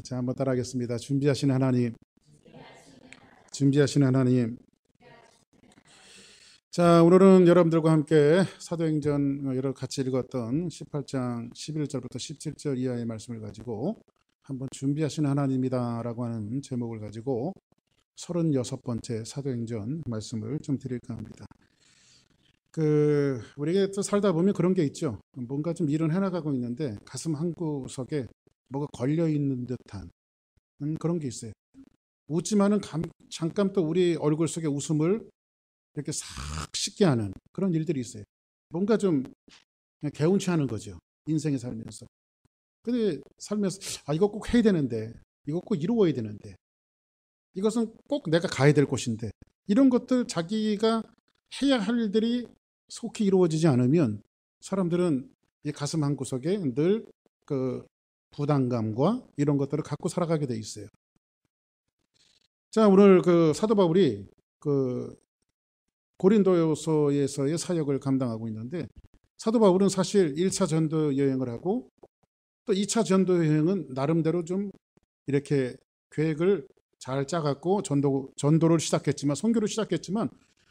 자, 한번 따라하겠습니다. 준비하신 하나님, 준비하신 하나님. 자, 오늘은 여러분들과 함께 사도행전 여러 같이 읽었던 18장 11절부터 17절 이하의 말씀을 가지고 한번 준비하신 하나님이다라고 하는 제목을 가지고 36번째 사도행전 말씀을 좀 드릴까 합니다. 우리가 또 살다 보면 그런 게 있죠. 뭔가 좀 일은 해나가고 있는데 가슴 한구석에 뭐가 걸려 있는 듯한 그런 게 있어요. 웃지만은 잠깐 또 우리 얼굴 속에 웃음을 이렇게 싹 씻게 하는 그런 일들이 있어요. 뭔가 좀 그냥 개운치 않은 거죠. 인생에 살면서. 근데 살면서 이거 꼭 해야 되는데, 이거 꼭 이루어야 되는데, 이것은 꼭 내가 가야 될 곳인데, 이런 것들 자기가 해야 할 일들이 속히 이루어지지 않으면 사람들은 이 가슴 한구석에 늘 그 부담감과 이런 것들을 갖고 살아가게 돼 있어요. 자, 오늘 사도 바울이 고린도서에서의 사역을 감당하고 있는데, 사도 바울은 사실 1차 전도 여행을 하고 또 2차 전도 여행은 나름대로 좀 이렇게 계획을 잘 짜갖고 전도를 시작했지만, 선교를 시작했지만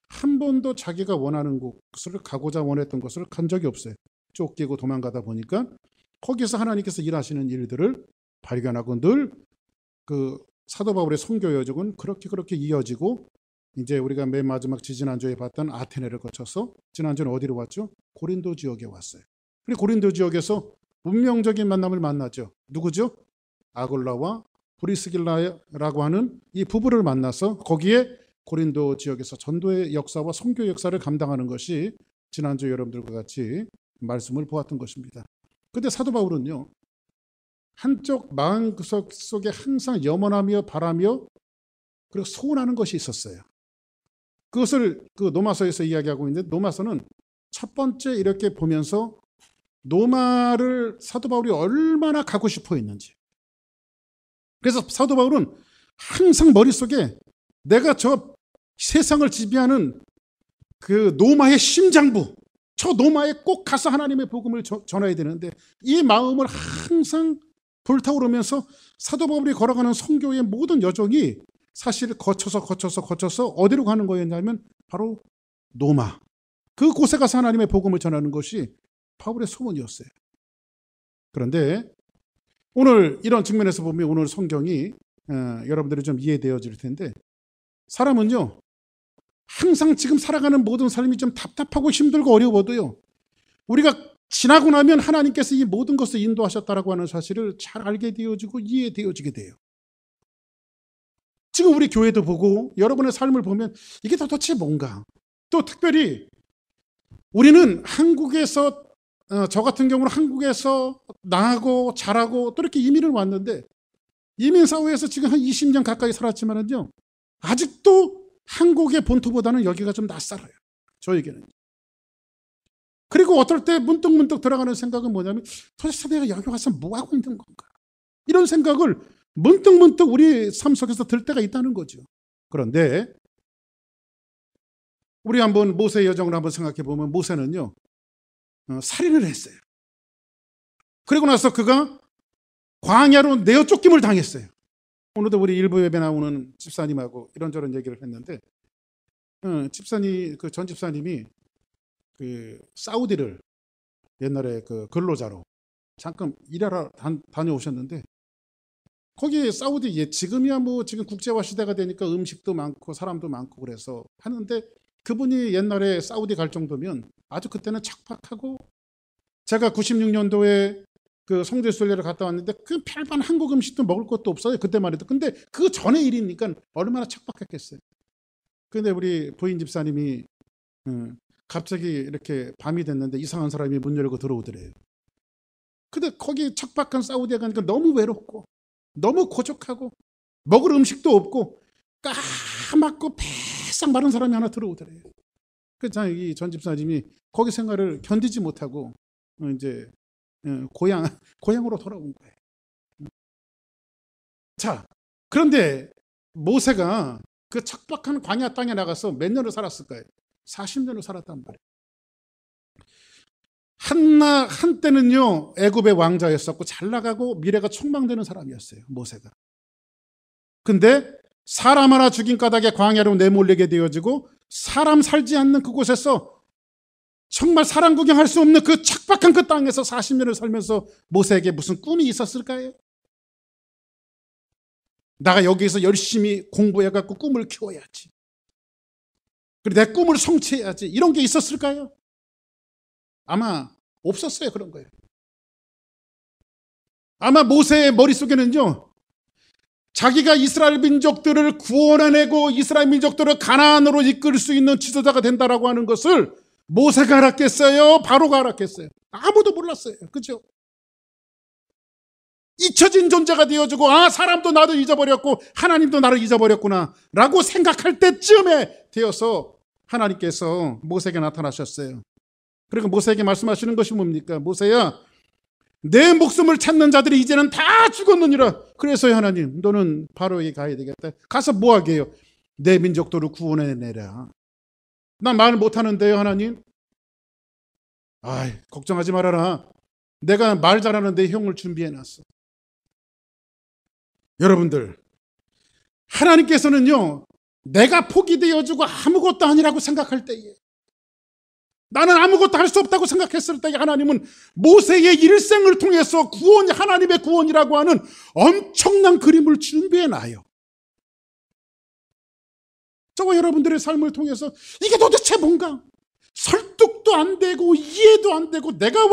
한 번도 자기가 원하는 곳을 가고자 원했던 것을 간 적이 없어요. 쫓기고 도망가다 보니까 거기서 하나님께서 일하시는 일들을 발견하고 늘 사도 바울의 선교 여정은 그렇게 이어지고, 이제 우리가 맨 마지막 지지난주에 봤던 아테네를 거쳐서 지난주는 어디로 왔죠? 고린도 지역에 왔어요. 그리고 고린도 지역에서 운명적인 만남을 만나죠. 누구죠? 아굴라와 브리스길라라고 하는 이 부부를 만나서 거기에 고린도 지역에서 전도의 역사와 선교 역사를 감당하는 것이 지난주 여러분들과 같이 말씀을 보았던 것입니다. 근데 사도 바울은요, 한쪽 마음구석 속에 항상 염원하며 바라며 그리고 소원하는 것이 있었어요. 그것을 노마서에서 이야기하고 있는데, 노마서는 첫 번째 이렇게 보면서 노마를 사도 바울이 얼마나 가고 싶어 했는지. 그래서 사도 바울은 항상 머릿속에 내가 저 세상을 지배하는 그 노마의 심장부, 저 노마에 꼭 가서 하나님의 복음을 전해야 되는데, 이 마음을 항상 불타오르면서 사도 바울이 걸어가는 선교의 모든 여정이 사실 거쳐서 어디로 가는 거였냐면 바로 노마, 그곳에 가서 하나님의 복음을 전하는 것이 바울의 소원이었어요. 그런데 오늘 이런 측면에서 보면 오늘 성경이 여러분들이 좀 이해되어질 텐데, 사람은요 항상 지금 살아가는 모든 삶이 좀 답답하고 힘들고 어려워도요, 우리가 지나고 나면 하나님께서 이 모든 것을 인도하셨다라고 하는 사실을 잘 알게 되어지고 이해되어지게 돼요. 지금 우리 교회도 보고 여러분의 삶을 보면 이게 도대체 뭔가, 또 특별히 우리는 한국에서 저 같은 경우는 한국에서 나고 자라고 또 이렇게 이민을 왔는데, 이민 사회에서 지금 한 20년 가까이 살았지만은요, 아직도 한국의 본토보다는 여기가 좀 낯설어요, 저에게는. 그리고 어떨 때 문득 들어가는 생각은 뭐냐면, 도대체 내가 여기 와서 뭐 하고 있는 건가, 이런 생각을 문득 우리 삶 속에서 들 때가 있다는 거죠. 그런데 우리 한번 모세의 여정을 한번 생각해 보면, 모세는요 살인을 했어요. 그리고 나서 그가 광야로 내어 쫓김을 당했어요. 오늘도 우리 일부 예배 나오는 집사님하고 이런저런 얘기를 했는데, 전 집사님이 사우디를 옛날에 근로자로 잠깐 일하러 다녀오셨는데, 거기 사우디, 지금이야 뭐 지금 국제화 시대가 되니까 음식도 많고 사람도 많고 그래서 하는데, 그분이 옛날에 사우디 갈 정도면 아주 그때는 척박하고, 제가 96년도에 성지순례를 갔다 왔는데 그 별반 한국 음식도 먹을 것도 없어요, 그때만 해도. 근데 그 전에 일이니까 얼마나 척박했겠어요. 근데 우리 부인 집사님이 갑자기 이렇게 밤이 됐는데 이상한 사람이 문 열고 들어오더래요. 근데 거기 척박한 사우디에 가니까 너무 외롭고 너무 고적하고 먹을 음식도 없고 까맣고 배싹 마른 사람이 하나 들어오더래요. 그래서 이 전 집사님이 거기 생활을 견디지 못하고 이제 고향으로 돌아온 거예요. 자, 그런데 모세가 그 척박한 광야 땅에 나가서 몇 년을 살았을까요? 40년을 살았단 말이에요. 한때는요 애굽의 왕자였었고 잘 나가고 미래가 촉망되는 사람이었어요, 모세가. 근데 사람 하나 죽인 까닭에 광야로 내몰리게 되어지고 사람 살지 않는 그곳에서 정말 사람 구경할 수 없는 그 척박한 그 땅에서 40년을 살면서 모세에게 무슨 꿈이 있었을까요? 내가 여기서 열심히 공부해갖고 꿈을 키워야지, 그리고 내 꿈을 성취해야지, 이런 게 있었을까요? 아마 없었어요. 그런 거예요. 아마 모세의 머릿속에는요 자기가 이스라엘 민족들을 구원해내고 이스라엘 민족들을 가나안으로 이끌 수 있는 지도자가 된다라고 하는 것을 모세가 알았겠어요? 바로가 알았겠어요? 아무도 몰랐어요. 그렇죠? 잊혀진 존재가 되어지고 사람도 나도 잊어버렸고 하나님도 나를 잊어버렸구나 라고 생각할 때쯤에 되어서 하나님께서 모세에게 나타나셨어요. 그리고 모세에게 말씀하시는 것이 뭡니까? 모세야, 내 목숨을 찾는 자들이 이제는 다 죽었느니라. 그래서 하나님, 너는 바로에게 가야 되겠다. 가서 뭐 하게 해요? 내 민족들을 구원해내라. 난 말 못하는데요, 하나님. 걱정하지 말아라. 내가 말 잘하는 내 형을 준비해놨어. 여러분들, 하나님께서는요 내가 포기되어지고 아무것도 아니라고 생각할 때에, 나는 아무것도 할 수 없다고 생각했을 때 하나님은 모세의 일생을 통해서 하나님의 구원이라고 하는 엄청난 그림을 준비해놔요. 저와 여러분들의 삶을 통해서 이게 도대체 뭔가 설득도 안 되고 이해도 안 되고 내가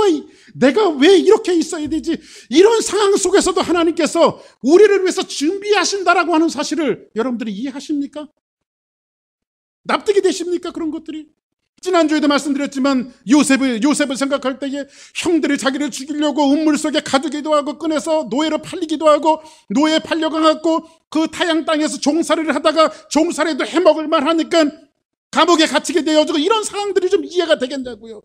왜 이렇게 있어야 되지, 이런 상황 속에서도 하나님께서 우리를 위해서 준비하신다라고 하는 사실을 여러분들이 이해하십니까? 납득이 되십니까? 그런 것들이. 지난주에도 말씀드렸지만 요셉을 생각할 때에 형들이 자기를 죽이려고 우물 속에 가두기도 하고 꺼내서 노예로 팔리기도 하고, 노예 팔려가갖고 그 타양 땅에서 종살이를 하다가 종살이도 해먹을 만하니까 감옥에 갇히게 되어지고, 이런 상황들이 좀 이해가 되겠냐고요.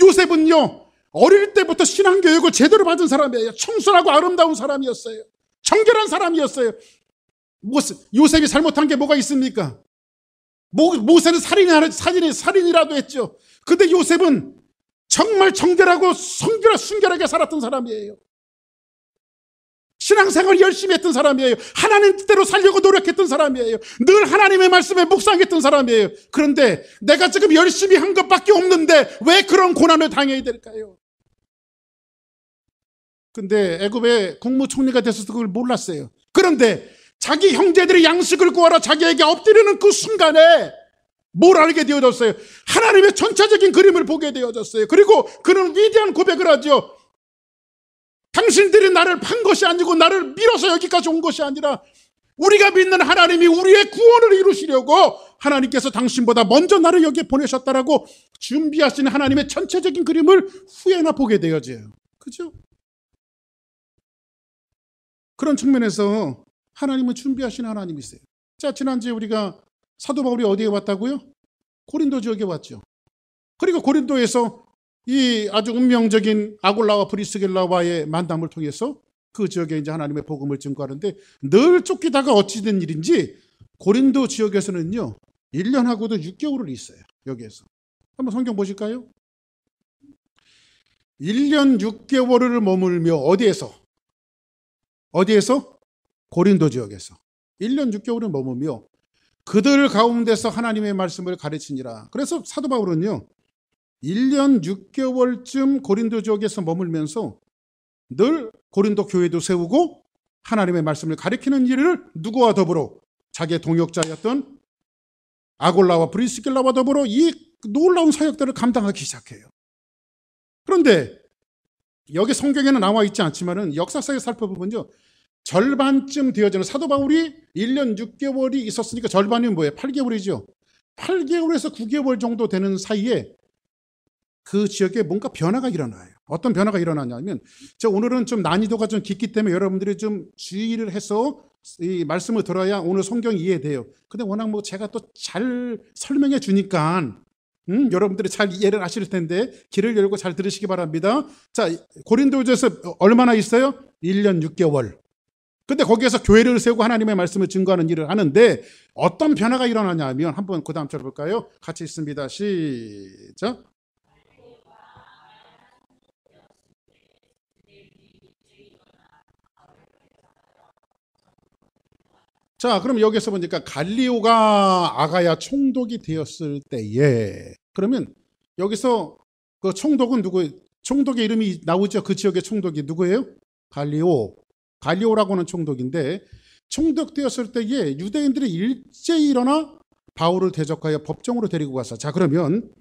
요셉은요 어릴 때부터 신앙교육을 제대로 받은 사람이에요. 청순하고 아름다운 사람이었어요. 정결한 사람이었어요. 요셉이 잘못한 게 뭐가 있습니까? 모세는 살인이라도 했죠. 근데 요셉은 정말 정결하고 순결하게 살았던 사람이에요. 신앙생활 열심히 했던 사람이에요. 하나님 뜻대로 살려고 노력했던 사람이에요. 늘 하나님의 말씀에 묵상했던 사람이에요. 그런데 내가 지금 열심히 한 것밖에 없는데 왜 그런 고난을 당해야 될까요? 근데 애굽의 국무총리가 됐어서 그걸 몰랐어요. 그런데 자기 형제들이 양식을 구하러 자기에게 엎드리는 그 순간에 뭘 알게 되어졌어요? 하나님의 전체적인 그림을 보게 되어졌어요. 그리고 그는 위대한 고백을 하죠. 당신들이 나를 판 것이 아니고 나를 밀어서 여기까지 온 것이 아니라 우리가 믿는 하나님이 우리의 구원을 이루시려고 하나님께서 당신보다 먼저 나를 여기에 보내셨다라고 준비하신 하나님의 전체적인 그림을 후에나 보게 되어져요. 그죠? 그런 측면에서 하나님은 준비하신 하나님이세요. 자, 지난주에 우리가 사도 바울이 어디에 왔다고요? 고린도 지역에 왔죠. 그리고 고린도에서 이 아주 운명적인 아골라와 브리스길라와의 만남을 통해서 그 지역에 이제 하나님의 복음을 증거하는데, 늘 쫓기다가 어찌된 일인지 고린도 지역에서는요 1년하고도 6개월을 있어요. 여기에서 한번 성경 보실까요? 1년 6개월을 머물며 어디에서? 고린도 지역에서 1년 6개월을 머물며 그들 가운데서 하나님의 말씀을 가르치니라. 그래서 사도 바울은요 1년 6개월쯤 고린도 지역에서 머물면서 늘 고린도 교회도 세우고 하나님의 말씀을 가르치는 일을 누구와 더불어? 자기의 동역자였던 아골라와 브리스길라와 더불어 이 놀라운 사역들을 감당하기 시작해요. 그런데 여기 성경에는 나와 있지 않지만은 역사상에 살펴보면요 절반쯤 되어지는, 사도 바울이 1년 6개월이 있었으니까 절반이 뭐예요? 8개월이죠. 8개월에서 9개월 정도 되는 사이에 그 지역에 뭔가 변화가 일어나요. 어떤 변화가 일어나냐면, 오늘은 좀 난이도가 좀 깊기 때문에 여러분들이 좀 주의를 해서 이 말씀을 들어야 오늘 성경이 이해돼요. 근데 워낙 제가 또 잘 설명해 주니까 여러분들이 잘 이해를 하실 텐데 귀를 열고 잘 들으시기 바랍니다. 자, 고린도에서 얼마나 있어요? 1년 6개월. 근데 거기에서 교회를 세우고 하나님의 말씀을 증거하는 일을 하는데 어떤 변화가 일어나냐면, 한번 그 다음 절 볼까요? 같이 있습니다. 시작. 자, 그럼 여기서 보니까 갈리오가 아가야 총독이 되었을 때에, 그러면 여기서 그 총독은 누구, 총독의 이름이 나오죠? 그 지역의 총독이 누구예요? 갈리오. 갈리오라고 하는 총독인데, 총독 되었을 때에 유대인들이 일제히 일어나 바울을 대적하여 법정으로 데리고 가서, 자, 그러면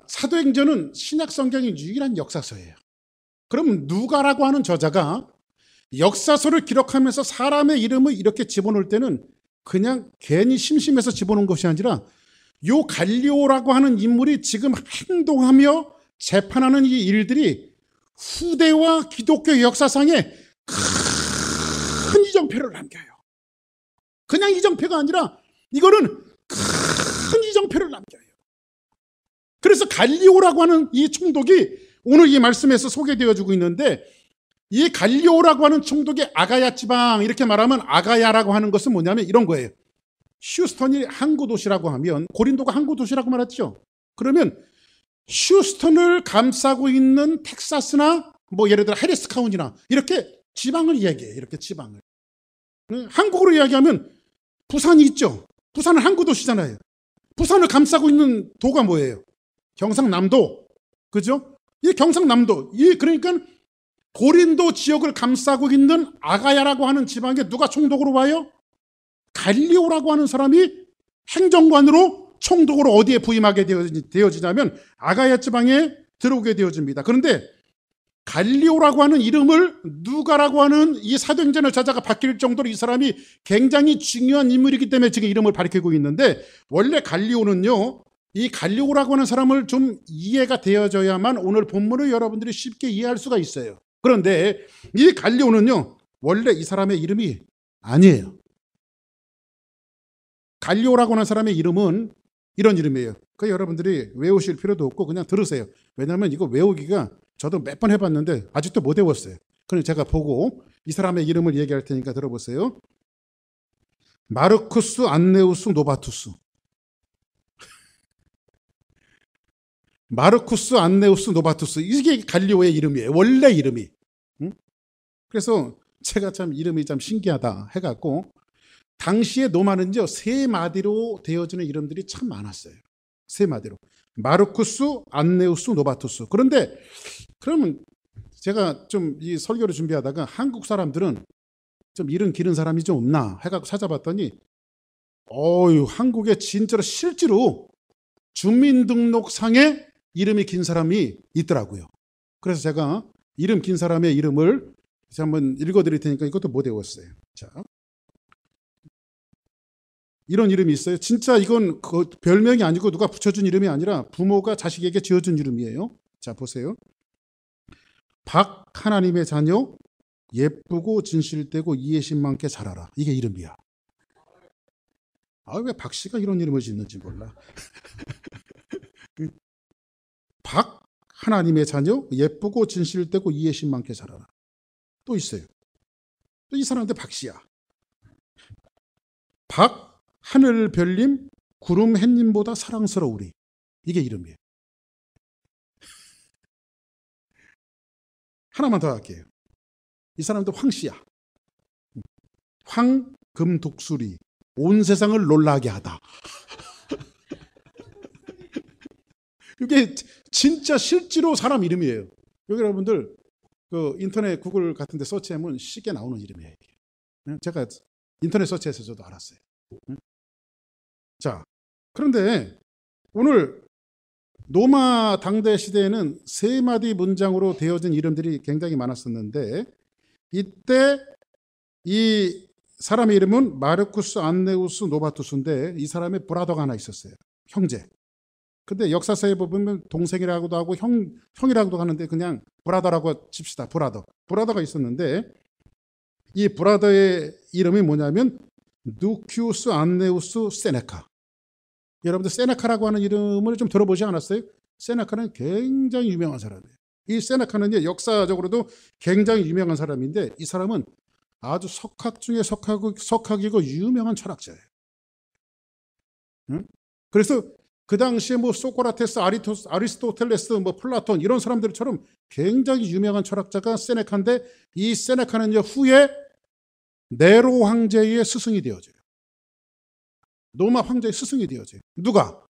사도행전은 신약 성경의 유일한 역사서예요. 그럼 누가라고 하는 저자가 역사서를 기록하면서 사람의 이름을 이렇게 집어넣을 때는 그냥 괜히 심심해서 집어넣은 것이 아니라 요 갈리오라고 하는 인물이 지금 행동하며 재판하는 이 일들이 후대와 기독교 역사상에 큰 이정표를 남겨요. 그냥 이정표가 아니라 이거는 큰 이정표를 남겨요. 그래서 갈리오라고 하는 이 총독이 오늘 이 말씀에서 소개되어지고 있는데, 이 갈리오라고 하는 총독이 아가야 지방, 이렇게 말하면 아가야라고 하는 것은 뭐냐면 이런 거예요. 휴스턴이 항구 도시라고 하면 고린도가 항구 도시라고 말했죠. 그러면 휴스턴을 감싸고 있는 텍사스나 뭐 예를 들어 해리스 카운티나 이렇게 지방을 이야기해요. 이렇게 지방을. 한국으로 이야기하면 부산이 있죠. 부산은 항구 도시잖아요. 부산을 감싸고 있는 도가 뭐예요? 경상남도. 그죠? 이 경상남도. 이 그러니까 고린도 지역을 감싸고 있는 아가야라고 하는 지방에 누가 총독으로 와요? 갈리오라고 하는 사람이 행정관으로 총독으로 어디에 부임하게 되어지냐면 아가야 지방에 들어오게 되어집니다. 그런데 갈리오라고 하는 이름을 누가라고 하는 이 사도행전을 저자가 바뀔 정도로 이 사람이 굉장히 중요한 인물이기 때문에 지금 이름을 밝히고 있는데, 원래 갈리오는요, 이 갈리오라고 하는 사람을 좀 이해가 되어져야만 오늘 본문을 여러분들이 쉽게 이해할 수가 있어요. 그런데 이 갈리오는요, 원래 이 사람의 이름이 아니에요. 갈리오라고 하는 사람의 이름은 이런 이름이에요. 그 여러분들이 외우실 필요도 없고 그냥 들으세요. 왜냐하면 이거 외우기가 저도 몇 번 해봤는데 아직도 못 외웠어요. 그럼 제가 보고 이 사람의 이름을 얘기할 테니까 들어보세요. 마르쿠스 안네우스 노바투스. 마르쿠스 안네우스 노바투스. 이게 갈리오의 이름이에요. 원래 이름이. 그래서 제가 참 이름이 참 신기하다 해갖고, 당시에 로마는요, 세 마디로 되어지는 이름들이 참 많았어요. 세 마디로. 마르쿠스 안네우스 노바투스. 그런데 그러면 제가 좀 이 설교를 준비하다가 한국 사람들은 좀 이름 기른 사람이 좀 없나 해갖고 찾아봤더니, 한국에 진짜로 실제로 주민등록상에 이름이 긴 사람이 있더라고요. 그래서 제가 이름 긴 사람의 이름을 한번 읽어드릴 테니까 이것도 못 외웠어요. 자, 이런 이름이 있어요. 진짜 이건 그 별명이 아니고 누가 붙여준 이름이 아니라 부모가 자식에게 지어준 이름이에요. 자, 보세요. 박 하나님의 자녀, 예쁘고 진실되고 이해심 많게 자라라. 이게 이름이야. 왜 박 씨가 이런 이름을 짓는지 몰라. 박 하나님의 자녀, 예쁘고 진실되고 이해심 많게 자라라. 또 있어요. 또 이 사람한테 박 씨야. 박 하늘 별님, 구름 햇님보다 사랑스러우리. 이게 이름이에요. 하나만 더 할게요. 이 사람도 황 씨야. 황금독수리, 온 세상을 놀라게 하다. 이게 진짜 실제로 사람 이름이에요. 여기 여러분들 그 인터넷 구글 같은 데 서치하면 쉽게 나오는 이름이에요. 제가 인터넷 서치해서 저도 알았어요. 자, 그런데 오늘 로마 당대 시대에는 세 마디 문장으로 되어진 이름들이 굉장히 많았었는데, 이때 이 사람의 이름은 마르쿠스 안네우스 노바투스인데, 이 사람의 브라더가 하나 있었어요. 형제. 근데 역사서에 보면 동생이라고도 하고 형이라고도 하는데 그냥 브라더라고 칩시다. 브라더가 있었는데, 이 브라더의 이름이 뭐냐면 누키우스 안네우스 세네카. 여러분들 세네카라고 하는 이름을 좀 들어보지 않았어요? 세네카는 굉장히 유명한 사람이에요. 이 세네카는 역사적으로도 굉장히 유명한 사람인데, 이 사람은 아주 석학 중에 석학이고 유명한 철학자예요. 응? 그래서 그 당시에 뭐 소크라테스, 아리스토텔레스, 뭐 플라톤 이런 사람들처럼 굉장히 유명한 철학자가 세네카인데, 이 세네카는 후에 네로 황제의 스승이 되어져요. 로마 황제의 스승이 되어져요. 누가?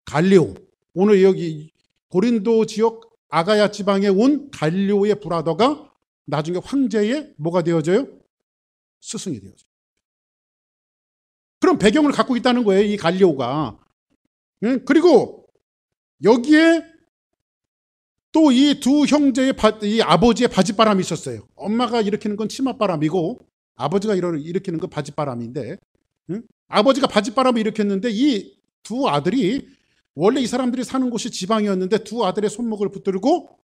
갈리오. 오늘 여기 고린도 지역 아가야 지방에 온 갈리오의 브라더가 나중에 황제의 뭐가 되어져요? 스승이 되어져요. 그런 배경을 갖고 있다는 거예요, 이 갈리오가. 그리고 여기에 또 이 두 형제의 이 아버지의 바짓바람이 있었어요. 엄마가 일으키는 건 치맛바람이고 아버지가 일으키는 건 바짓바람인데, 아버지가 바짓바람을 일으켰는데 이 두 아들이 원래 이 사람들이 사는 곳이 지방이었는데 두 아들의 손목을 붙들고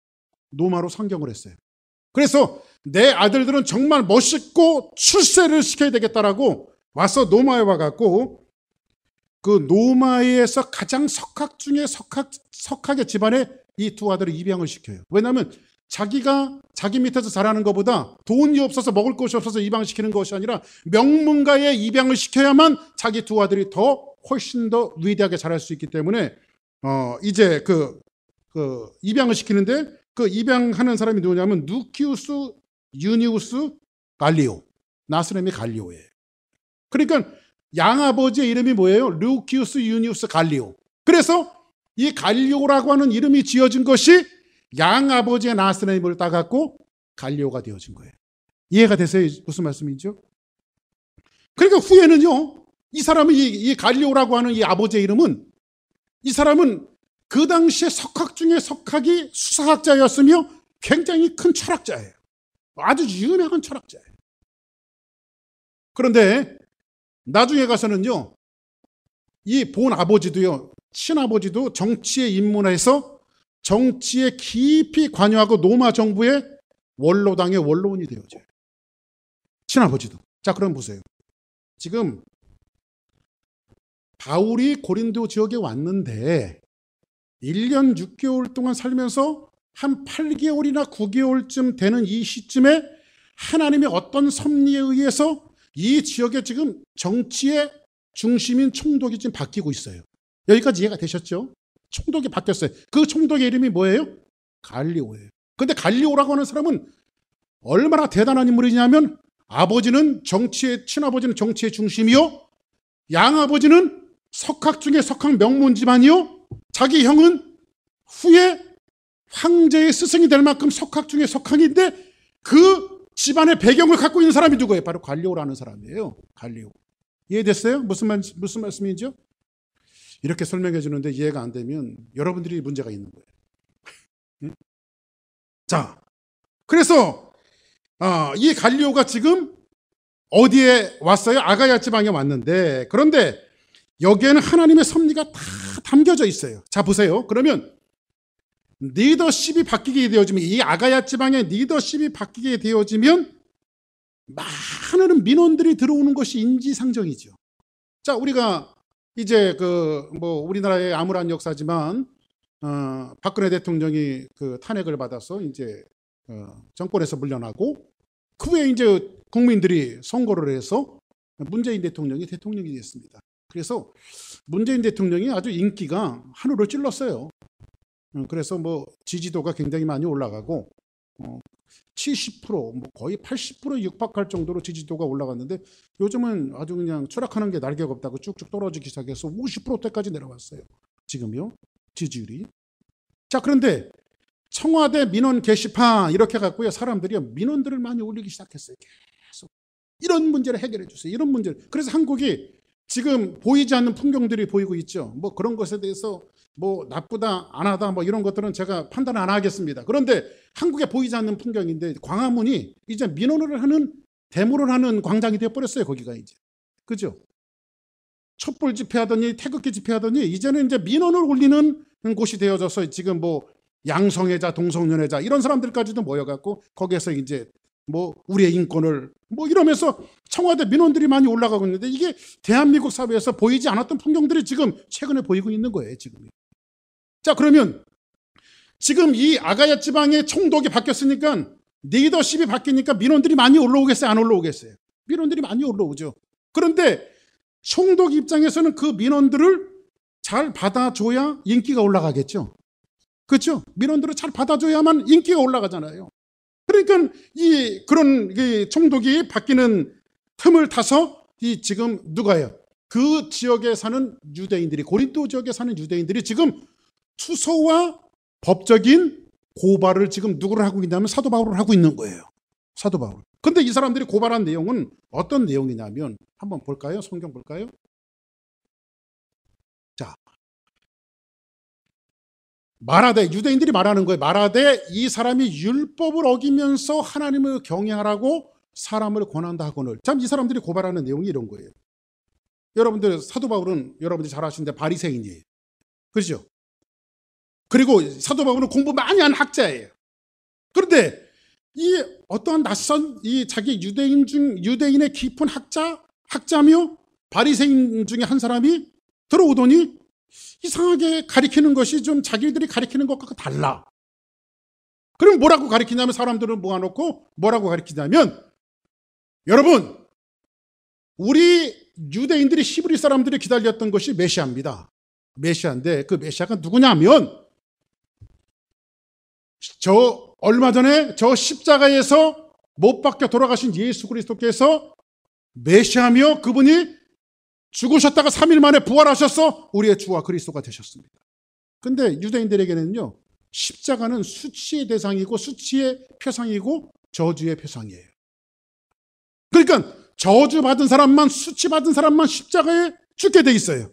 로마로 상경을 했어요. 그래서 내 아들들은 정말 멋있고 출세를 시켜야 되겠다라고 와서 로마에 와갖고 그 로마에서 가장 석학 중에 석학의 집안에 이 두 아들을 입양을 시켜요. 왜냐하면 자기 밑에서 자라는 것보다 돈이 없어서 먹을 것이 없어서 입양시키는 것이 아니라 명문가에 입양을 시켜야만 자기 두 아들이 훨씬 더 위대하게 자랄 수 있기 때문에 이제 그 입양을 시키는데 그 입양하는 사람이 누구냐면 루키우스 유니우스 갈리오, 나스렘이 갈리오예요. 그러니까 양아버지의 이름이 뭐예요? 루키우스 유니우스 갈리오. 그래서 이 갈리오라고 하는 이름이 지어진 것이 양아버지의 나스렘을 따갖고 갈리오가 되어진 거예요. 이해가 되세요? 무슨 말씀이죠? 그러니까 후에는요, 이 사람은 이 갈리오라고 하는 이 아버지의 이름은, 이 사람은 그 당시에 석학 중에 석학이 수사학자였으며 굉장히 큰 철학자예요. 아주 유명한 철학자예요. 그런데 나중에 가서는요, 이 본 아버지도요, 친아버지도 정치에 입문해서 정치에 깊이 관여하고 로마 정부의 원로당의 원로원이 되어져요. 친아버지도. 자, 그럼 보세요. 지금 바울이 고린도 지역에 왔는데 1년 6개월 동안 살면서 한 8개월이나 9개월쯤 되는 이 시점에 하나님의 어떤 섭리에 의해서 이 지역에 지금 정치의 중심인 총독이 지금 바뀌고 있어요. 여기까지 이해가 되셨죠? 총독이 바뀌었어요. 그 총독의 이름이 뭐예요? 갈리오예요. 그런데 갈리오라고 하는 사람은 얼마나 대단한 인물이냐면 아버지는 친아버지는 정치의 중심이요, 양아버지는 석학 중에 석학 명문 집안이요, 자기 형은 후에 황제의 스승이 될 만큼 석학 중에 석학인데 그 집안의 배경을 갖고 있는 사람이 누구예요? 바로 갈리오라는 사람이에요. 갈리오. 이해됐어요? 무슨 말씀이죠? 이렇게 설명해 주는데 이해가 안 되면 여러분들이 문제가 있는 거예요. 자, 그래서 이 갈리오가 지금 어디에 왔어요? 아가야 지방에 왔는데, 그런데 여기에는 하나님의 섭리가 다 담겨져 있어요. 자, 보세요. 그러면 리더십이 바뀌게 되어지면, 이 아가야 지방의 리더십이 바뀌게 되어지면 많은 민원들이 들어오는 것이 인지상정이죠. 자, 우리가 이제 우리나라의 암울한 역사지만 박근혜 대통령이 그 탄핵을 받아서 이제 정권에서 물러나고 그 후에 이제 국민들이 선거를 해서 문재인 대통령이 됐습니다. 그래서 문재인 대통령이 아주 인기가 하늘을 찔렀어요. 그래서 지지도가 굉장히 많이 올라가고 70% 거의 80% 육박할 정도로 지지도가 올라갔는데 요즘은 아주 그냥 추락하는 게 날개가 없다고 쭉쭉 떨어지기 시작해서 50%대까지 내려왔어요. 지금요, 지지율이. 자, 그런데 청와대 민원 게시판 이렇게 갖고요, 사람들이 민원들을 많이 올리기 시작했어요. 계속 이런 문제를 해결해 주세요. 이런 문제를. 그래서 한국이 지금 보이지 않는 풍경들이 보이고 있죠. 그런 것에 대해서 나쁘다 안 하다 이런 것들은 제가 판단 안 하겠습니다. 그런데 한국에 보이지 않는 풍경인데 광화문이 이제 민원을 하는, 데모를 하는 광장이 되어버렸어요. 거기가 이제. 그죠? 촛불 집회하더니 태극기 집회하더니 이제는 이제 민원을 올리는 곳이 되어져서 지금 양성애자, 동성연애자 이런 사람들까지도 모여갖고 거기에서 이제 우리의 인권을 이러면서 청와대 민원들이 많이 올라가고 있는데, 이게 대한민국 사회에서 보이지 않았던 풍경들이 지금 최근에 보이고 있는 거예요. 지금. 자, 그러면 지금 이 아가야 지방의 총독이 바뀌었으니까, 리더십이 바뀌니까 민원들이 많이 올라오겠어요? 안 올라오겠어요? 민원들이 많이 올라오죠. 그런데 총독 입장에서는 그 민원들을 잘 받아줘야 인기가 올라가겠죠. 그렇죠? 민원들을 잘 받아줘야만 인기가 올라가잖아요. 그러니까 그런 총독이 바뀌는 틈을 타서 이 지금 누가요? 그 지역에 사는 유대인들이, 고린도 지역에 사는 유대인들이 지금 투소와 법적인 고발을 지금 누구를 하고 있냐면 사도 바울을 하고 있는 거예요. 사도 바울. 근데 이 사람들이 고발한 내용은 어떤 내용이냐면 한번 볼까요? 성경 볼까요? 자, 말하되, 유대인들이 말하는 거예요. 말하되 이 사람이 율법을 어기면서 하나님을 경외하라고 사람을 권한다 하거늘. 참, 이 사람들이 고발하는 내용이 이런 거예요. 여러분들, 사도 바울은 여러분들이 잘 아시는데 바리새인이에요. 그렇죠? 그리고 사도 바울은 공부 많이 한 학자예요. 그런데 이 어떠한 낯선 이 자기 유대인의 깊은 학자며 바리새인 중에 한 사람이 들어오더니 이상하게 가리키는 것이 좀 자기들이 가리키는 것과 달라. 그럼 뭐라고 가리키냐면, 사람들을 모아놓고 뭐라고 가리키냐면, 여러분, 우리 유대인들이, 히브리 사람들이 기다렸던 것이 메시아입니다. 메시아인데 그 메시아가 누구냐면, 저 얼마 전에 저 십자가에서 못 박혀 돌아가신 예수 그리스도께서 메시아며 그분이 죽으셨다가 3일 만에 부활하셔서 우리의 주와 그리스도가 되셨습니다. 근데 유대인들에게는요, 십자가는 수치의 대상이고 수치의 표상이고 저주의 표상이에요. 그러니까 저주받은 사람만, 수치받은 사람만 십자가에 죽게 돼 있어요.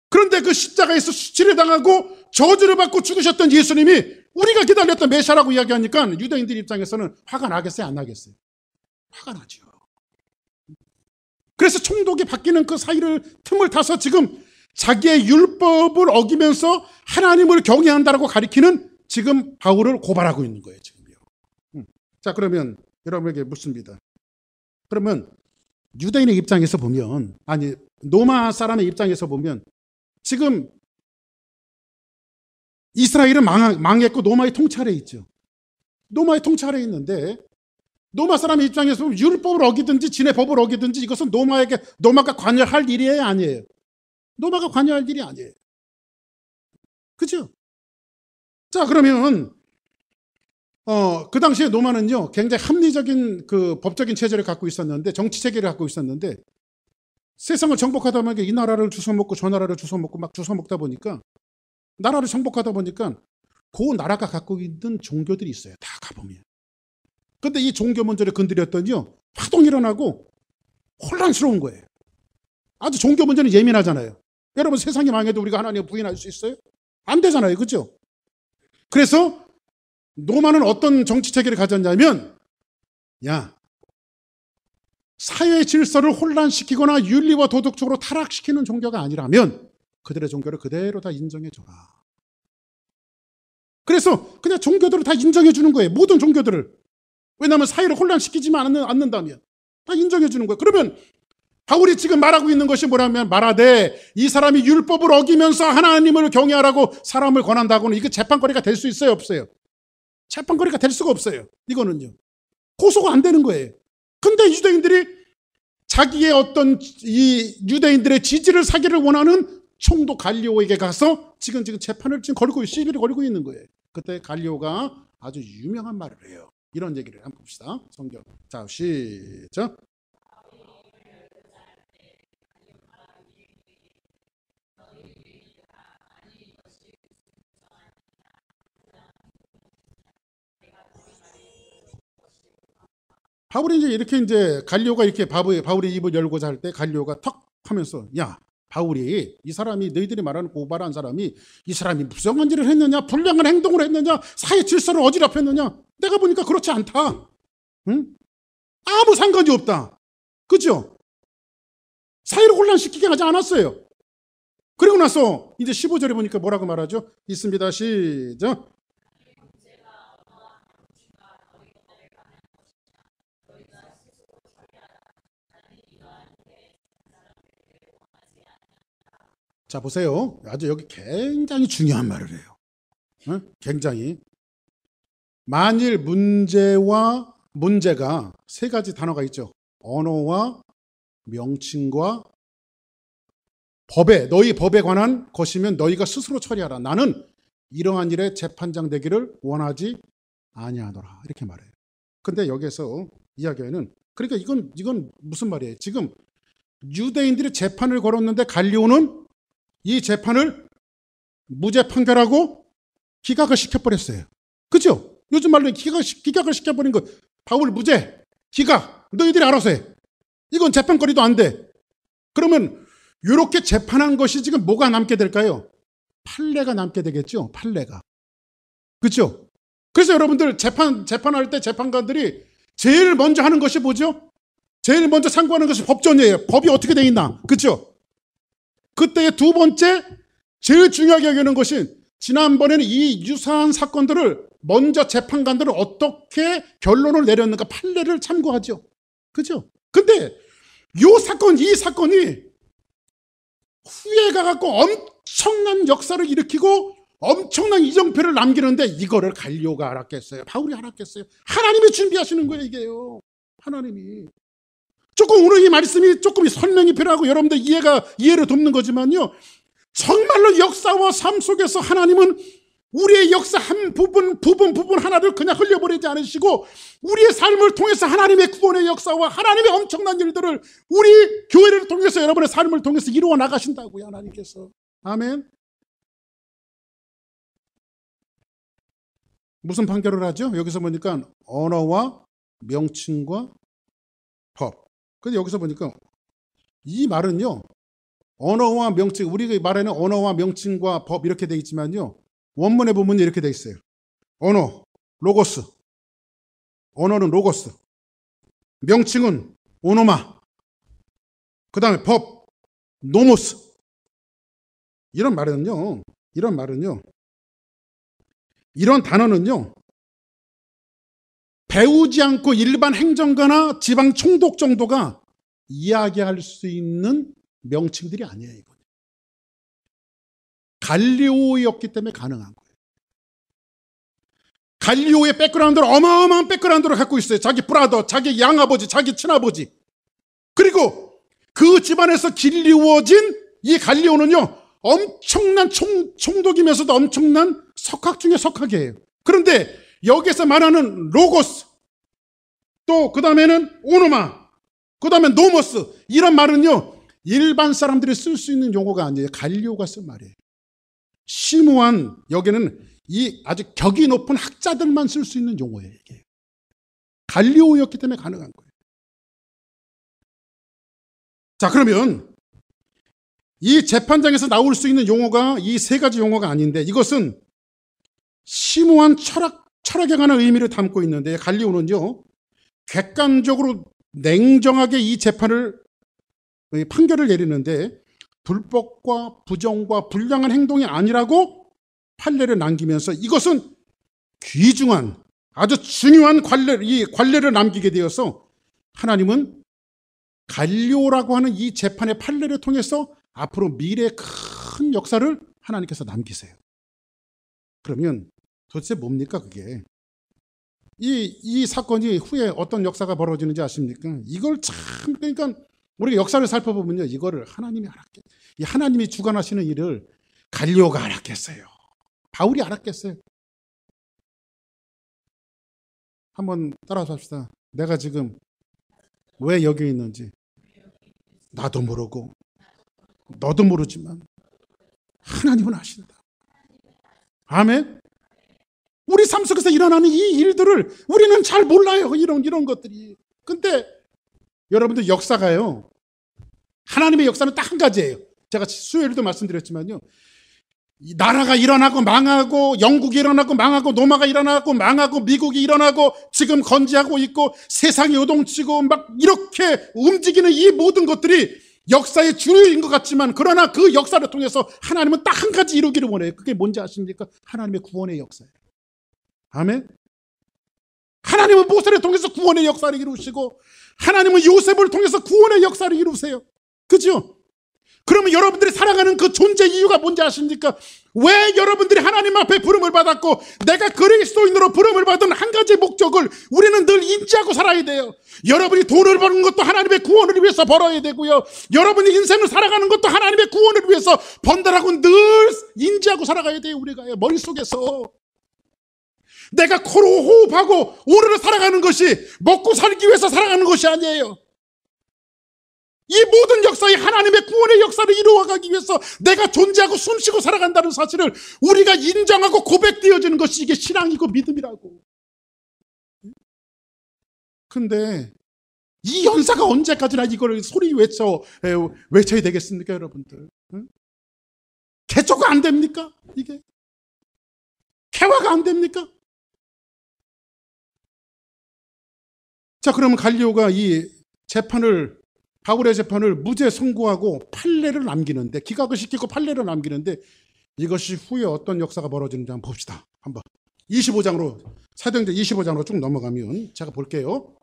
그런데 그 십자가에서 수치를 당하고 저주를 받고 죽으셨던 예수님이 우리가 기다렸던 메시아라고 이야기하니까 유대인들 입장에서는 화가 나겠어요? 안 나겠어요? 화가 나죠. 그래서 총독이 바뀌는 그 사이를 틈을 타서 지금 자기의 율법을 어기면서 하나님을 경외한다라고 가리키는 지금 바울을 고발하고 있는 거예요, 지금요. 자, 그러면 여러분에게 묻습니다. 그러면 유대인의 입장에서 보면, 아니, 로마 사람의 입장에서 보면, 지금 이스라엘은 망했고 로마의 통찰에 있죠. 로마의 통찰에 있는데, 로마 사람의 입장에서 보면 율법을 어기든지 지네 법을 어기든지 이것은 로마가 관여할 일이에요, 아니에요? 로마가 관여할 일이 아니에요. 그죠? 자, 그러면 그 당시에 로마는요, 굉장히 합리적인 그 법적인 체제를 갖고 있었는데, 정치 체계를 갖고 있었는데, 세상을 정복하다 보니까 이 나라를 주워먹고 저 나라를 주워먹고 막 주워먹다 보니까, 나라를 정복하다 보니까 그 나라가 갖고 있는 종교들이 있어요. 다 가보면. 근데 이 종교 문제를 건드렸더니요, 파동이 일어나고 혼란스러운 거예요. 아주 종교 문제는 예민하잖아요. 여러분, 세상이 망해도 우리가 하나님을 부인할 수 있어요? 안 되잖아요. 그죠? 그래서 로마는 어떤 정치 체계를 가졌냐면, 야, 사회 질서를 혼란시키거나 윤리와 도덕적으로 타락시키는 종교가 아니라면 그들의 종교를 그대로 다 인정해줘라. 그래서 그냥 종교들을 다 인정해주는 거예요. 모든 종교들을. 왜냐하면 사회를 혼란시키지만 않는다면 다 인정해주는 거예요. 그러면 바울이 지금 말하고 있는 것이 뭐라면, 말하되 이 사람이 율법을 어기면서 하나님을 경외하라고 사람을 권한다고는 이거 재판거리가 될 수 있어요, 없어요? 재판거리가 될 수가 없어요. 이거는요, 고소가 안 되는 거예요. 근데 유대인들이 자기의 어떤 이 유대인들의 지지를 사기를 원하는 총독 갈리오에게 가서 지금 재판을 지금 걸고, 시비를 걸고 있는 거예요. 그때 갈리오가 아주 유명한 말을 해요. 이런 얘기를 한번 봅시다. 성경. 자, 시작. 바울이 이제 갈리오가 이렇게 바울이 입을 열고자 할 때 갈리오가 턱 하면서, 야, 바울이, 이 사람이, 너희들이 말하는 고발한 사람이, 이 사람이 부정한 일을 했느냐, 불량한 행동을 했느냐, 사회 질서를 어지럽혔느냐, 내가 보니까 그렇지 않다. 응? 아무 상관이 없다. 그죠? 사회를 혼란시키게 하지 않았어요. 그리고 나서 이제 15절에 보니까 뭐라고 말하죠? 있습니다. 시작. 자, 보세요. 아주 여기 굉장히 중요한 말을 해요. 굉장히. 만일 문제가 세 가지 단어가 있죠. 언어와 명칭과 너희 법에 관한 것이면 너희가 스스로 처리하라. 나는 이러한 일에 재판장 되기를 원하지 아니하노라. 이렇게 말해요. 근데 여기에서 이야기하는 그러니까 이건 무슨 말이에요? 지금 유대인들이 재판을 걸었는데 갈리오는 이 재판을 무죄 판결하고 기각을 시켜버렸어요. 그죠? 요즘 말로 기각을 시켜버린 거. 바울 무죄, 기각, 너희들이 알아서 해. 이건 재판거리도 안 돼. 그러면 이렇게 재판한 것이 지금 뭐가 남게 될까요? 판례가 남게 되겠죠. 판례가. 그렇죠? 그래서 여러분들 재판할 때 재판관들이 제일 먼저 하는 것이 뭐죠? 제일 먼저 참고하는 것이 법전이에요. 법이 어떻게 돼 있나. 그렇죠? 그때의 두 번째 제일 중요하게 여기는 것이 지난번에는 이 유사한 사건들을 먼저 재판관들은 어떻게 결론을 내렸는가 판례를 참고하죠. 그렇죠? 근데 이 사건이 후에 가갖고 엄청난 역사를 일으키고 엄청난 이정표를 남기는데 이거를 갈리오가 알았겠어요? 바울이 알았겠어요? 하나님이 준비하시는 거예요, 이게요. 하나님이. 조금 오늘 이 말씀이 조금 설명이 필요하고 여러분들 이해를 돕는 거지만요. 정말로 역사와 삶 속에서 하나님은 우리의 역사 한 부분 하나를 그냥 흘려버리지 않으시고 우리의 삶을 통해서 하나님의 구원의 역사와 하나님의 엄청난 일들을 우리 교회를 통해서 여러분의 삶을 통해서 이루어 나가신다고요. 하나님께서. 아멘. 무슨 판결을 하죠? 여기서 보니까 언어와 명칭과 법. 근데 여기서 보니까 이 말은요. 언어와 명칭, 우리가 말하는 언어와 명칭과 법 이렇게 돼 있지만요. 원문에 보면 이렇게 돼 있어요. 언어, 로고스. 언어는 로고스. 명칭은 오노마. 그 다음에 법, 노모스. 이런 단어는요. 배우지 않고 일반 행정가나 지방 총독 정도가 이야기할 수 있는 명칭들이 아니에요. 이건. 갈리오였기 때문에 가능한 거예요. 갈리오의 백그라운드를 어마어마한 백그라운드를 갖고 있어요. 자기 브라더, 자기 양아버지, 자기 친아버지. 그리고 그 집안에서 길리워진 이 갈리오는요. 엄청난 총독이면서도 엄청난 석학 중에 석학이에요. 그런데 여기서 말하는 로고스, 또 그 다음에는 오노마, 그 다음에 노모스, 이런 말은요. 일반 사람들이 쓸 수 있는 용어가 아니에요. 갈리오가 쓴 말이에요. 심오한, 여기는 이 아주 격이 높은 학자들만 쓸 수 있는 용어예요. 이게. 갈리오였기 때문에 가능한 거예요. 자, 그러면 이 재판장에서 나올 수 있는 용어가 이 세 가지 용어가 아닌데 이것은 심오한 철학에 관한 의미를 담고 있는데 갈리오는요. 객관적으로 냉정하게 이 재판을 판결을 내리는데 불법과 부정과 불량한 행동이 아니라고 판례를 남기면서 이것은 귀중한 아주 중요한 관례를 남기게 되어서 하나님은 갈리오라고 하는 이 재판의 판례를 통해서 앞으로 미래의 큰 역사를 하나님께서 남기세요. 그러면 도대체 뭡니까 그게? 이 사건이 후에 어떤 역사가 벌어지는지 아십니까? 이걸 참 그러니까 우리가 역사를 살펴보면요. 이거를 하나님이 주관하시는 일을 갈리오가 알았겠어요. 바울이 알았겠어요. 한번 따라서 합시다. 내가 지금 왜 여기 있는지 나도 모르고 너도 모르지만 하나님은 아신다. 아멘. 우리 삶 속에서 일어나는 이 일들을 우리는 잘 몰라요. 이런 것들이. 근데 여러분들 역사가요. 하나님의 역사는 딱 한 가지예요. 제가 수요일도 말씀드렸지만요. 이 나라가 일어나고 망하고 영국이 일어나고 망하고 노마가 일어나고 망하고 미국이 일어나고 지금 건재하고 있고 세상이 요동치고 막 이렇게 움직이는 이 모든 것들이 역사의 주류인 것 같지만 그러나 그 역사를 통해서 하나님은 딱 한 가지 이루기를 원해요. 그게 뭔지 아십니까? 하나님의 구원의 역사예요. 아멘. 하나님은 모세를 통해서 구원의 역사를 이루시고 하나님은 요셉을 통해서 구원의 역사를 이루세요. 그죠? 그러면 여러분들이 살아가는 그 존재 이유가 뭔지 아십니까? 왜 여러분들이 하나님 앞에 부름을 받았고 내가 그리스도인으로 부름을 받은 한 가지 목적을 우리는 늘 인지하고 살아야 돼요. 여러분이 돈을 버는 것도 하나님의 구원을 위해서 벌어야 되고요. 여러분이 인생을 살아가는 것도 하나님의 구원을 위해서 번다라고 늘 인지하고 살아가야 돼요. 우리가 머릿속에서. 내가 코로 호흡하고 오늘을 살아가는 것이 먹고 살기 위해서 살아가는 것이 아니에요. 이 모든 역사의 하나님의 구원의 역사를 이루어가기 위해서 내가 존재하고 숨쉬고 살아간다는 사실을 우리가 인정하고 고백되어지는 것이 이게 신앙이고 믿음이라고. 근데 이 연사가 언제까지나 이걸 소리 외쳐야 되겠습니까, 여러분들? 개조가 안 됩니까? 이게? 개화가 안 됩니까? 자, 그러면 갈리오가 이 바울의 재판을 무죄 선고하고 판례를 남기는데, 기각을 시키고 판례를 남기는데, 이것이 후에 어떤 역사가 벌어지는지 한번 봅시다. 한번 25장으로, 사도행전 25장으로 쭉 넘어가면 제가 볼게요.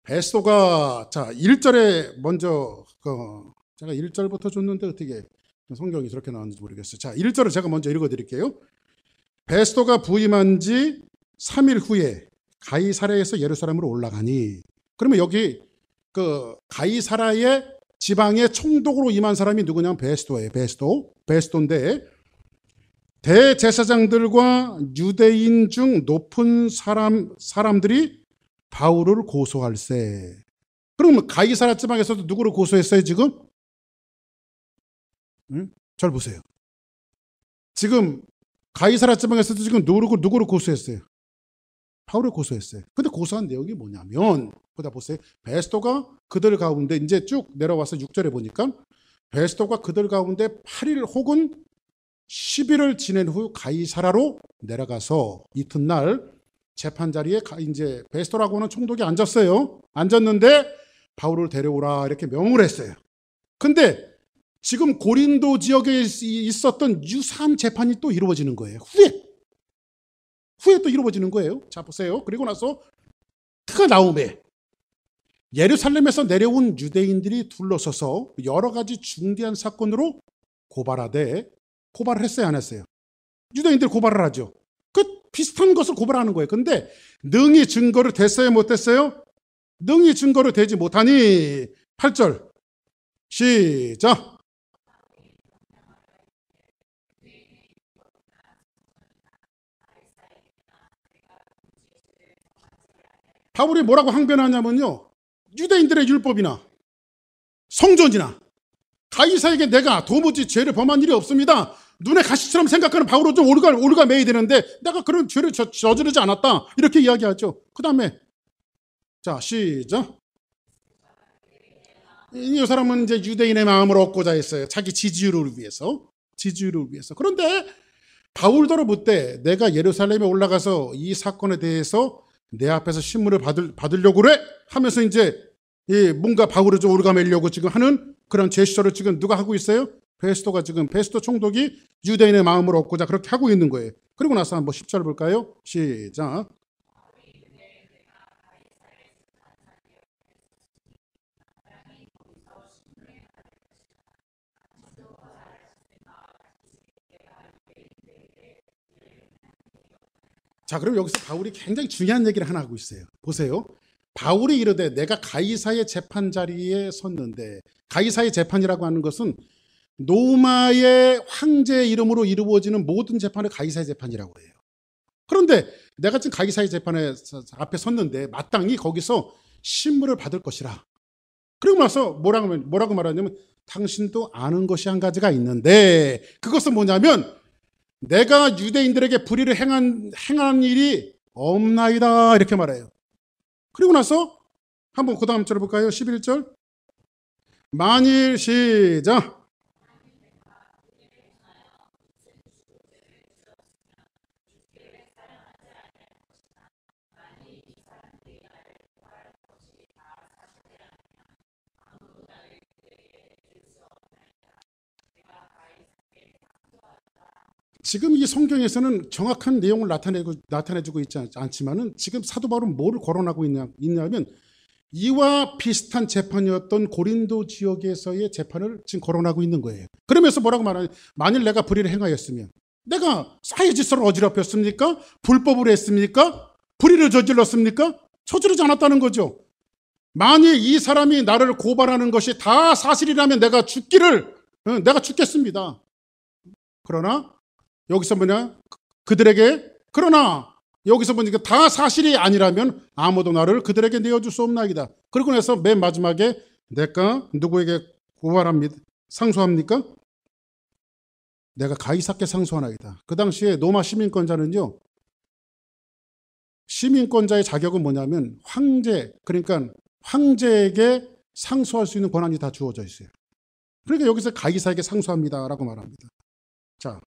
베스도가, 자, 1절에 먼저, 제가 1절부터 줬는데 어떻게 성경이 저렇게 나왔는지 모르겠어요. 자, 1절을 제가 먼저 읽어드릴게요. 베스도가 부임한 지 3일 후에 가이사랴에서 예루살렘으로 올라가니, 그러면 여기 가이사랴의 지방의 총독으로 임한 사람이 누구냐면 베스도예요. 베스도인데, 대제사장들과 유대인 중 높은 사람들이 바울을 고소할세. 그러면 가이사랴 지방에서도 누구를 고소했어요, 지금? 응? 잘 보세요. 지금 가이사랴 지방에서도 지금 누구를 고소했어요? 바울을 고소했어요. 근데 고소한 내용이 뭐냐면, 보다 보세요. 베스도가 그들 가운데, 이제 쭉 내려와서 6절에 보니까, 베스도가 그들 가운데 8일 혹은 10일을 지낸 후 가이사랴로 내려가서 이튿날 재판 자리에 이제 베스도라고 하는 총독이 앉았어요. 앉았는데 바울을 데려오라 이렇게 명을 했어요. 근데 지금 고린도 지역에 있었던 유사한 재판이 또 이루어지는 거예요. 후에 또 이루어지는 거예요. 자, 보세요. 그리고 나서 트가나움에 예루살렘에서 내려온 유대인들이 둘러서서 여러 가지 중대한 사건으로 고발을 했어요, 안 했어요? 유대인들 고발을 하죠. 비슷한 것을 고발하는 거예요. 근데 능히 증거를 댔어요, 못 댔어요? 능히 증거를 대지 못하니 8절 시작. 바울이 뭐라고 항변하냐면요, 유대인들의 율법이나 성전이나 가이사에게 내가 도무지 죄를 범한 일이 없습니다. 눈에 가시처럼 생각하는 바울은 좀 올가매야 되는데 내가 그런 죄를 저지르지 않았다, 이렇게 이야기하죠. 그 다음에 자, 시작. 이 사람은 이제 유대인의 마음을 얻고자 했어요. 자기 지지율을 위해서. 그런데 바울더러 묻되 내가 예루살렘에 올라가서 이 사건에 대해서 내 앞에서 신문을 받으려고 그래? 하면서 이제 뭔가 바울을 좀 올가매려고 지금 하는 그런 제스처를 지금 누가 하고 있어요? 베스도 총독이 유대인의 마음을 얻고자 그렇게 하고 있는 거예요. 그리고 나서 한번 10절 볼까요? 시작. 자, 그럼 여기서 바울이 굉장히 중요한 얘기를 하나 하고 있어요. 보세요. 바울이 이르되 내가 가이사의 재판 자리에 섰는데, 가이사의 재판이라고 하는 것은 로마의 황제의 이름으로 이루어지는 모든 재판을 가이사의 재판이라고 해요. 그런데 내가 지금 가이사의 재판에 앞에 섰는데 마땅히 거기서 신문을 받을 것이라. 그리고 나서 뭐라고 말하냐면, 당신도 아는 것이 한 가지가 있는데, 그것은 뭐냐면 내가 유대인들에게 불의를 행한 일이 없나이다, 이렇게 말해요. 그리고 나서 한번 그 다음 절 볼까요? 11절. 만일 시작. 지금 이 성경에서는 정확한 내용을 나타내주고 있지 않지만은 지금 사도 바울은 뭐를 거론하고 있냐면 이와 비슷한 재판이었던 고린도 지역에서의 재판을 지금 거론하고 있는 거예요. 그러면서 뭐라고 말하냐? 만일 내가 불의를 행하였으면, 내가 사회질서를 어지럽혔습니까? 불법을 했습니까? 불의를 저질렀습니까? 저지르지 않았다는 거죠. 만일 이 사람이 나를 고발하는 것이 다 사실이라면 내가 죽겠습니다. 그러나 여기서 그러나 여기서 보니까 다 사실이 아니라면 아무도 나를 그들에게 내어줄 수 없나이다. 그러고 나서 맨 마지막에 내가 누구에게 고발합니다. 상소합니까? 내가 가이사께 상소하나이다. 그 당시에 로마 시민권자는요, 시민권자의 자격은 뭐냐면 황제, 그러니까 황제에게 상소할 수 있는 권한이 다 주어져 있어요. 그러니까 여기서 가이사에게 상소합니다라고 말합니다. 자,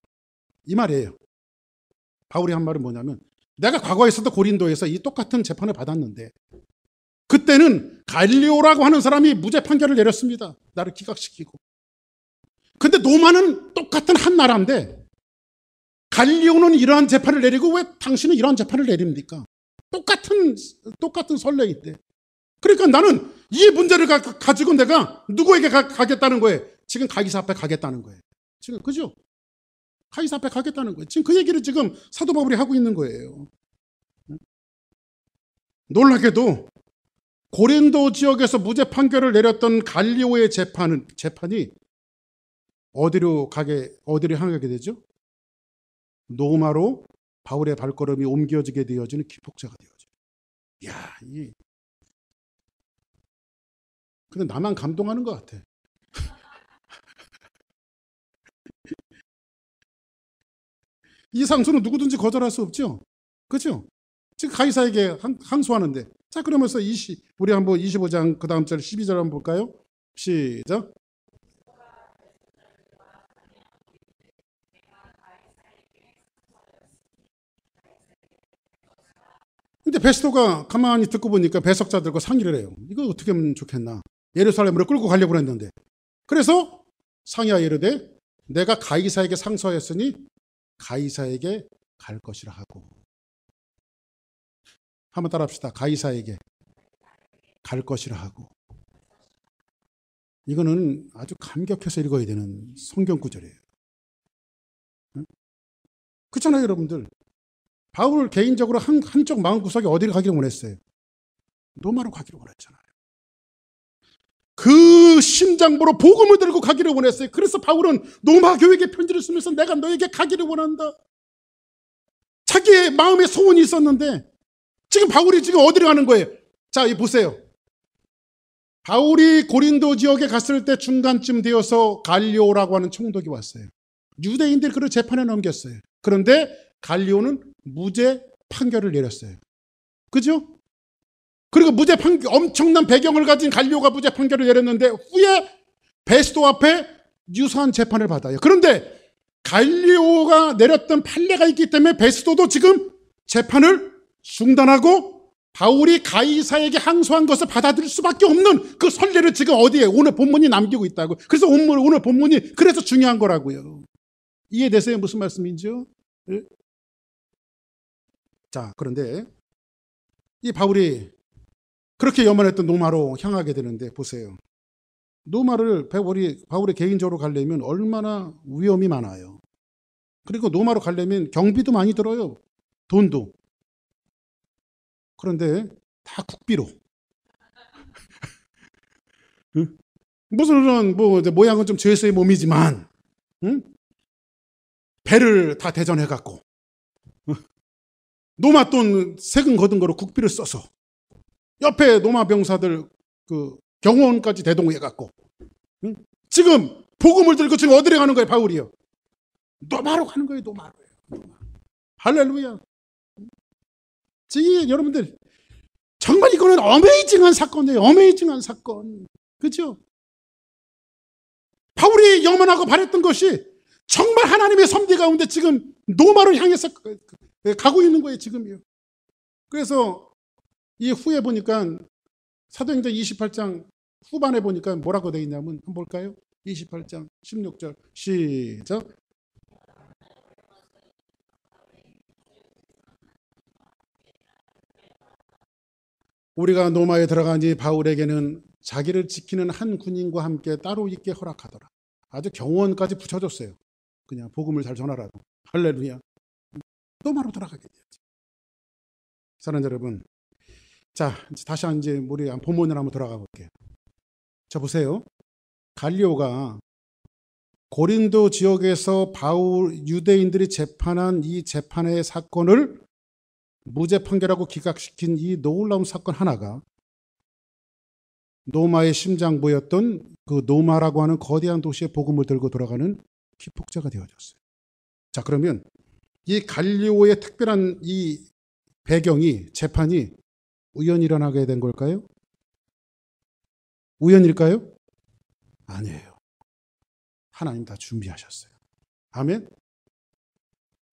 이 말이에요. 바울이 한 말은 뭐냐면, 내가 과거에서도 고린도에서 이 똑같은 재판을 받았는데 그때는 갈리오라고 하는 사람이 무죄 판결을 내렸습니다. 나를 기각시키고. 근데 로마는 똑같은 한 나라인데 갈리오는 이러한 재판을 내리고 왜 당신은 이러한 재판을 내립니까? 똑같은 선례인데. 그러니까 나는 이 문제를 가지고 내가 누구에게 가겠다는 거예요? 지금 가이사 앞에 가겠다는 거예요. 지금 그죠? 가이사 앞에 가겠다는 거예요. 지금 그 얘기를 지금 사도 바울이 하고 있는 거예요. 놀랍게도 고린도 지역에서 무죄 판결을 내렸던 갈리오의 재판이 어디로 향하게 되죠? 로마로 바울의 발걸음이 옮겨지게 되어지는 기폭제가 되어져요. 이야, 근데 나만 감동하는 것 같아. 이 상소는 누구든지 거절할 수 없죠? 그렇죠? 지금 가이사에게 항소하는데. 자, 그러면서 우리 한번 25장 그 다음 절 12절 한번 볼까요? 시작. 근데 베스토가 가만히 듣고 보니까 배석자들과 상의를 해요. 이거 어떻게 하면 좋겠나? 예루살렘으로 끌고 가려고 했는데. 그래서 상의하여 이르되 내가 가이사에게 상소하였으니 가이사에게 갈 것이라 하고. 한번 따라합시다. 가이사에게 갈 것이라 하고. 이거는 아주 감격해서 읽어야 되는 성경 구절이에요. 응? 그렇잖아요, 여러분들. 바울 개인적으로 한쪽 마음구석에 어디를 가기를 원했어요? 로마로 가기를 원했잖아요. 그 심장부로 복음을 들고 가기를 원했어요. 그래서 바울은 로마 교회에게 편지를 쓰면서 내가 너에게 가기를 원한다. 자기의 마음에 소원이 있었는데 지금 바울이 지금 어디로 가는 거예요? 자, 이 보세요. 바울이 고린도 지역에 갔을 때 중간쯤 되어서 갈리오라고 하는 총독이 왔어요. 유대인들이 그를 재판에 넘겼어요. 그런데 갈리오는 무죄 판결을 내렸어요. 그죠? 그리고 엄청난 배경을 가진 갈리오가 무죄 판결을 내렸는데 후에 베스도 앞에 유사한 재판을 받아요. 그런데 갈리오가 내렸던 판례가 있기 때문에 베스도도 지금 재판을 중단하고 바울이 가이사에게 항소한 것을 받아들일 수밖에 없는 그 선례를 지금 어디에 오늘 본문이 남기고 있다고. 그래서 오늘 본문이 그래서 중요한 거라고요. 이해되세요? 무슨 말씀인지요? 네? 자, 그런데 이 바울이 그렇게 염원했던 로마로 향하게 되는데 보세요. 로마를 바울이 개인적으로 가려면 얼마나 위험이 많아요. 그리고 로마로 가려면 경비도 많이 들어요. 돈도. 그런데 다 국비로. 응? 무슨 모양은 좀 죄수의 몸이지만, 응? 배를 다 대전해 갖고 로마 돈 세금 거둔 거로 국비를 써서 옆에 로마 병사들 그 경호원까지 대동해 갖고, 응? 지금 복음을 들고 지금 어디로 가는 거예요, 바울이요? 로마로 가는 거예요, 로마로요. 할렐루야. 지금 여러분들 정말 이거는 어메이징한 사건이에요. 어메이징한 사건. 그렇죠? 바울이 염원하고 바랬던 것이 정말 하나님의 섭리 가운데 지금 로마를 향해서 가고 있는 거예요, 지금요. 그래서 이 후에 보니까 사도행전 28장 후반에 보니까 뭐라고 되어 있냐면 한번 볼까요? 28장 16절 시작. 우리가 로마에 들어가니 바울에게는 자기를 지키는 한 군인과 함께 따로 있게 허락하더라. 아주 경호원까지 붙여줬어요. 그냥 복음을 잘 전하라고. 할렐루야. 로마로 들어가게 되었죠. 사랑하는 여러분, 자, 다시 이제 우리 본문으로 한번 들어가 볼게요. 자, 보세요. 갈리오가 고린도 지역에서 유대인들이 재판한 이 재판의 사건을 무죄 판결하고 기각시킨 이 놀라운 사건 하나가 노마의 심장부였던 그 노마라고 하는 거대한 도시의 복음을 들고 돌아가는 기폭제가 되어졌어요. 자, 그러면 이 갈리오의 특별한 이 배경이, 재판이 우연히 일어나게 된 걸까요? 우연일까요? 아니에요. 하나님 다 준비하셨어요. 아멘.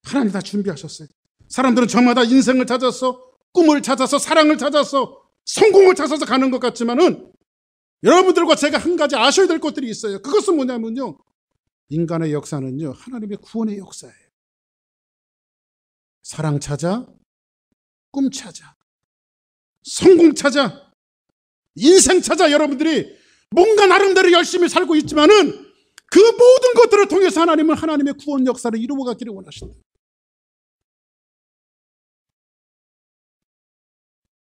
하나님 다 준비하셨어요. 사람들은 저마다 인생을 찾아서, 꿈을 찾아서, 사랑을 찾아서, 성공을 찾아서 가는 것 같지만은 여러분들과 제가 한 가지 아셔야 될 것들이 있어요. 그것은 뭐냐면요, 인간의 역사는요, 하나님의 구원의 역사예요. 사랑 찾아, 꿈 찾아, 성공 찾아, 인생 찾아, 여러분들이 뭔가 나름대로 열심히 살고 있지만은 그 모든 것들을 통해서 하나님은 하나님의 구원 역사를 이루어가기를 원하신다.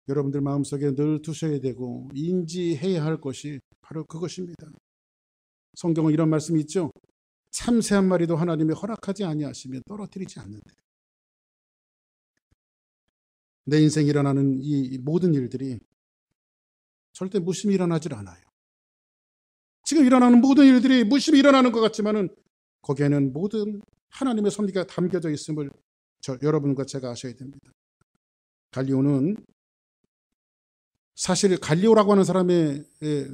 여러분들 마음속에 늘 두셔야 되고 인지해야 할 것이 바로 그것입니다. 성경은 이런 말씀이 있죠. 참새 한 마리도 하나님이 허락하지 아니하시면 떨어뜨리지 않는다. 내 인생에 일어나는 이 모든 일들이 절대 무심히 일어나질 않아요. 지금 일어나는 모든 일들이 무심히 일어나는 것 같지만은 거기에는 모든 하나님의 섭리가 담겨져 있음을 여러분과 제가 아셔야 됩니다. 갈리오는 사실 갈리오라고 하는 사람의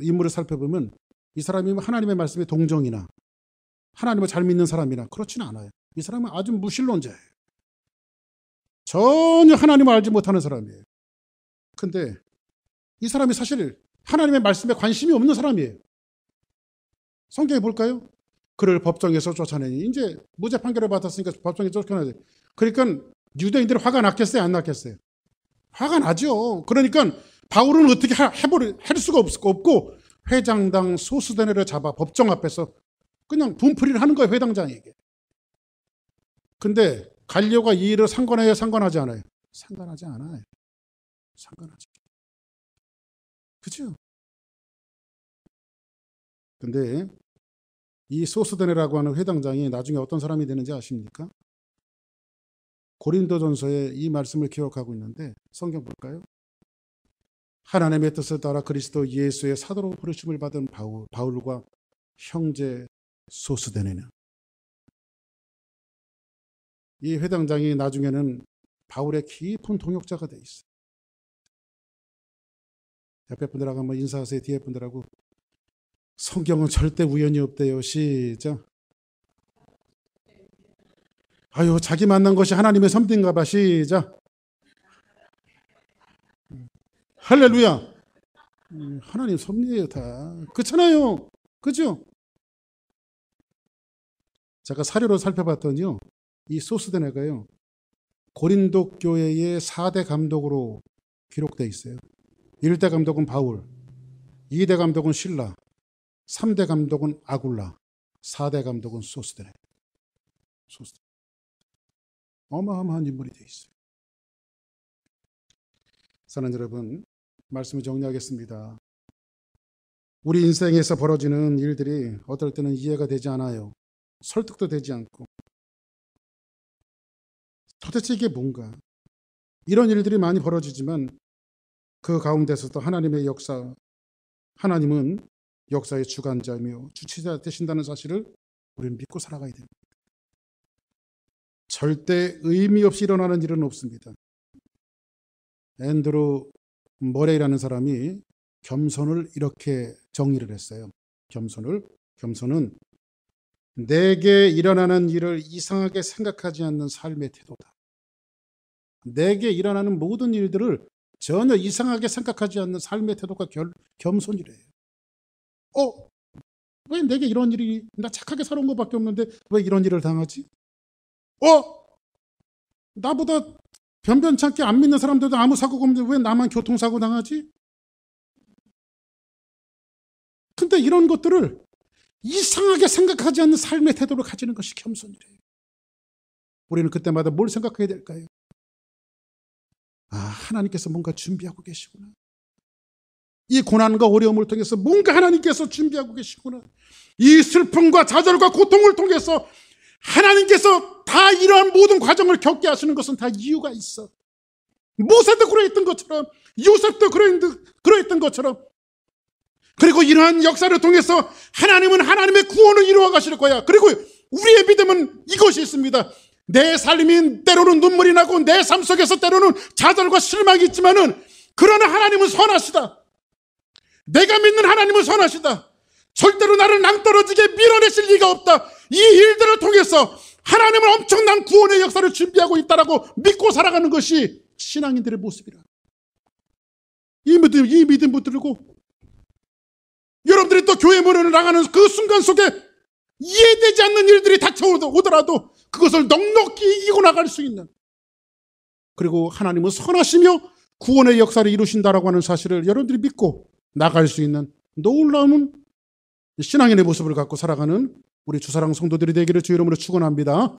인물을 살펴보면 이 사람이 하나님의 말씀에 동정이나 하나님을 잘 믿는 사람이나 그렇지는 않아요. 이 사람은 아주 무신론자예요. 전혀 하나님을 알지 못하는 사람이에요. 근데 이 사람이 사실 하나님의 말씀에 관심이 없는 사람이에요. 성경에 볼까요? 그를 법정에서 쫓아내니 이제 무죄 판결을 받았으니까 법정에 쫓겨나야 돼. 그러니까 유대인들이 화가 났겠어요? 안 났겠어요? 화가 나죠. 그러니까 바울은 어떻게 할 수가 없고 회장당 소수대네를 잡아 법정 앞에서 그냥 분풀이를 하는 거예요. 회당장에게. 근데 갈리오가 이 일을 상관해요? 상관하지 않아요? 상관하지 않아요. 상관하지. 그죠? 근데 이 소스데네라고 하는 회당장이 나중에 어떤 사람이 되는지 아십니까? 고린도전서에 이 말씀을 기억하고 있는데 성경 볼까요? 하나님의 뜻을 따라 그리스도 예수의 사도로 부르심을 받은 바울과 형제 소스데네는, 이 회당장이 나중에는 바울의 깊은 동역자가 돼 있어요. 옆에 분들하고 한번 인사하세요. 뒤에 분들하고. 성경은 절대 우연이 없대요. 시작. 아유, 자기 만난 것이 하나님의 섭리인가 봐. 시작. 할렐루야. 하나님 섭리예요, 다. 그렇잖아요. 그죠? 제가 사료로 살펴봤더니요, 이 소스데네가요, 고린도 교회의 4대 감독으로 기록되어 있어요. 1대 감독은 바울, 2대 감독은 실라, 3대 감독은 아굴라, 4대 감독은 소스데네. 어마어마한 인물이 되어 있어요. 사랑하는 여러분, 말씀을 정리하겠습니다. 우리 인생에서 벌어지는 일들이 어떨 때는 이해가 되지 않아요. 설득도 되지 않고. 도대체 이게 뭔가? 이런 일들이 많이 벌어지지만 그 가운데서도 하나님의 역사, 하나님은 역사의 주관자이며 주체자 되신다는 사실을 우리는 믿고 살아가야 됩니다. 절대 의미 없이 일어나는 일은 없습니다. 앤드루 머레이라는 사람이 겸손을 이렇게 정의를 했어요. 겸손은 내게 일어나는 일을 이상하게 생각하지 않는 삶의 태도다. 내게 일어나는 모든 일들을 전혀 이상하게 생각하지 않는 삶의 태도가 겸손이래요. 왜 내게 이런 일이, 나 착하게 살아온 것밖에 없는데 왜 이런 일을 당하지? 나보다 변변찮게 안 믿는 사람들도 아무 사고가 없는데 왜 나만 교통사고 당하지? 근데 이런 것들을 이상하게 생각하지 않는 삶의 태도를 가지는 것이 겸손이래요. 우리는 그때마다 뭘 생각해야 될까요? 하나님께서 뭔가 준비하고 계시구나. 이 고난과 어려움을 통해서 뭔가 하나님께서 준비하고 계시구나. 이 슬픔과 좌절과 고통을 통해서 하나님께서 다 이러한 모든 과정을 겪게 하시는 것은 다 이유가 있어. 모세도 그러했던 것처럼, 요셉도 그러했던 것처럼, 그리고 이러한 역사를 통해서 하나님은 하나님의 구원을 이루어 가실 거야. 그리고 우리의 믿음은 이것이 있습니다. 내 삶이 때로는 눈물이 나고 내 삶 속에서 때로는 좌절과 실망이 있지만은, 그러나 하나님은 선하시다. 내가 믿는 하나님은 선하시다. 절대로 나를 낭떠러지게 밀어내실 리가 없다. 이 일들을 통해서 하나님은 엄청난 구원의 역사를 준비하고 있다라고 믿고 살아가는 것이 신앙인들의 모습이라. 이 믿음 붙들고 여러분들이 또 교회 문을 나가는 그 순간 속에 이해되지 않는 일들이 닥쳐오더라도 그것을 넉넉히 이기고 나갈 수 있는, 그리고 하나님은 선하시며 구원의 역사를 이루신다라고 하는 사실을 여러분들이 믿고 나갈 수 있는 놀라운 신앙인의 모습을 갖고 살아가는 우리 주사랑 성도들이 되기를 주 이름으로 축원합니다.